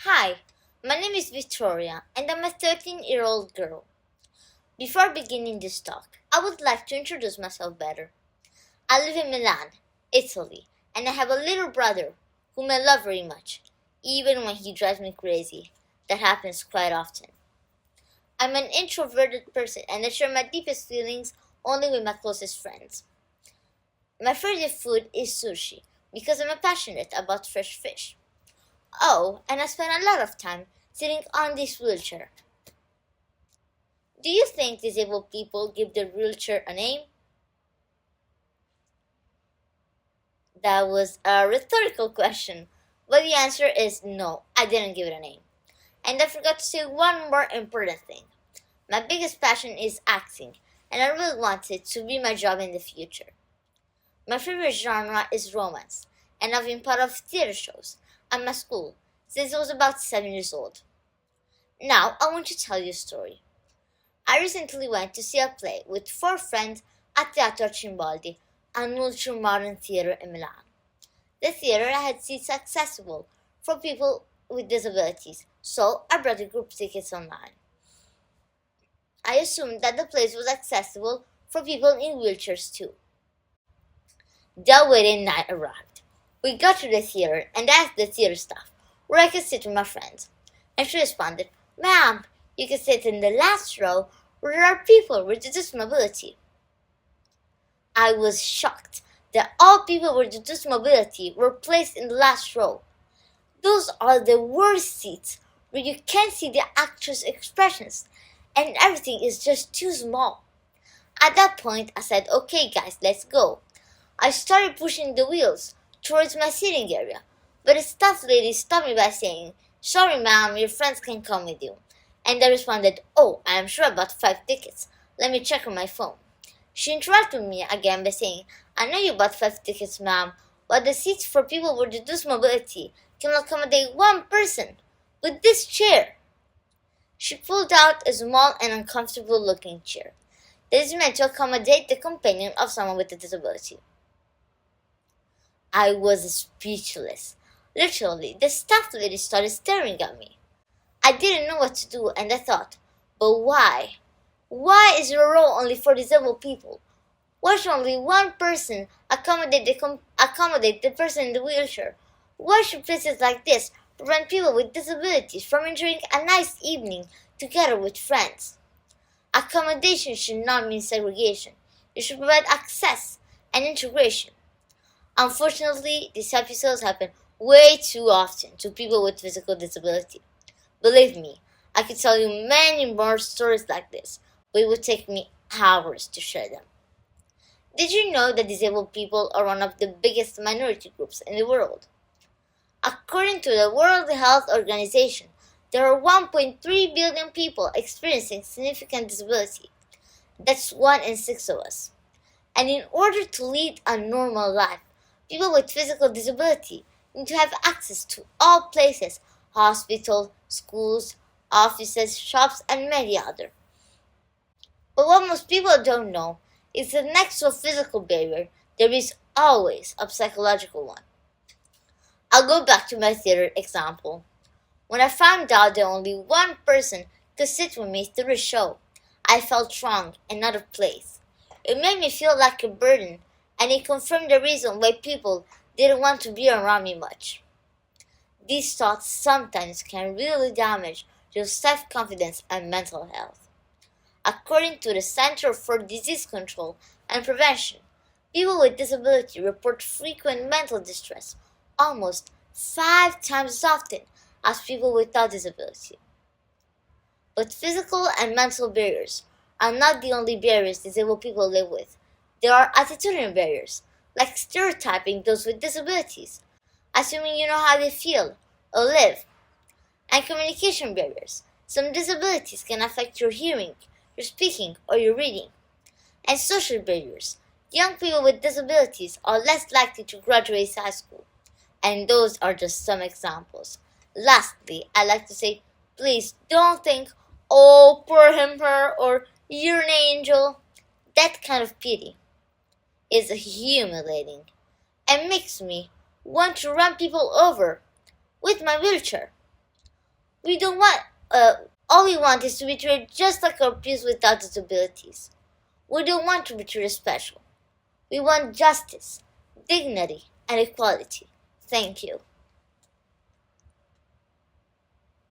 Hi, my name is Vittoria and I'm a 13-year-old girl. Before beginning this talk, I would like to introduce myself better. I live in Milan, Italy, and I have a little brother whom I love very much, even when he drives me crazy. That happens quite often. I'm an introverted person and I share my deepest feelings only with my closest friends. My favorite food is sushi because I'm passionate about fresh fish. Oh, and I spend a lot of time sitting on this wheelchair. Do you think disabled people give their wheelchair a name? That was a rhetorical question, but the answer is no, I didn't give it a name. And I forgot to say one more important thing. My biggest passion is acting, and I really want it to be my job in the future. My favorite genre is romance, and I've been part of theater shows at my school since I was about 7 years old. Now, I want to tell you a story. I recently went to see a play with 4 friends at Teatro Cimbaldi, an ultra-modern theater in Milan. The theater had seats accessible for people with disabilities, so I brought the group tickets online. I assumed that the place was accessible for people in wheelchairs too. The waiting night arrived. We got to the theater and asked the theater staff where I could sit with my friends, and she responded, "Ma'am, you can sit in the last row where there are people with reduced mobility." I was shocked that all people with reduced mobility were placed in the last row. Those are the worst seats where you can't see the actor's expressions and everything is just too small. At that point, I said, "Okay, guys, let's go." I started pushing the wheels towards my sitting area, but the staff lady stopped me by saying, "Sorry, ma'am, your friends can come with you." And I responded, "Oh, I am sure I bought 5 tickets. Let me check on my phone." She interrupted me again by saying, "I know you bought 5 tickets, ma'am, but the seats for people with reduced mobility can accommodate one person with this chair." She pulled out a small and uncomfortable looking chair that is meant to accommodate the companion of someone with a disability. I was speechless. Literally, the staff lady started staring at me. I didn't know what to do and I thought, but why? Why is your role only for disabled people? Why should only one person accommodate the person in the wheelchair? Why should places like this prevent people with disabilities from enjoying a nice evening together with friends? Accommodation should not mean segregation. It should provide access and integration. Unfortunately, these episodes happen way too often to people with physical disability. Believe me, I could tell you many more stories like this, but it would take me hours to share them. Did you know that disabled people are one of the biggest minority groups in the world? According to the World Health Organization, there are 1.3 billion people experiencing significant disability. That's 1 in 6 of us. And in order to lead a normal life, people with physical disability need to have access to all places: hospitals, schools, offices, shops, and many others. But what most people don't know is that next to a physical barrier, there is always a psychological one. I'll go back to my theater example. When I found out that only one person could sit with me through the show, I felt wrong and out of place. It made me feel like a burden, and it confirmed the reason why people didn't want to be around me much. These thoughts sometimes can really damage your self-confidence and mental health. According to the Center for Disease Control and Prevention, people with disability report frequent mental distress almost 5 times as often as people without disability. But physical and mental barriers are not the only barriers disabled people live with. There are attitudinal barriers, like stereotyping those with disabilities, assuming you know how they feel or live, and communication barriers. Some disabilities can affect your hearing, your speaking, or your reading. And social barriers. Young people with disabilities are less likely to graduate high school. And those are just some examples. Lastly, I'd like to say, please don't think, "Oh, poor him, her," or "you're an angel." That kind of pity is humiliating and makes me want to run people over with my wheelchair. We don't want, all we want is to be treated just like our peers without disabilities. We don't want to be treated special. We want justice, dignity, and equality. Thank you.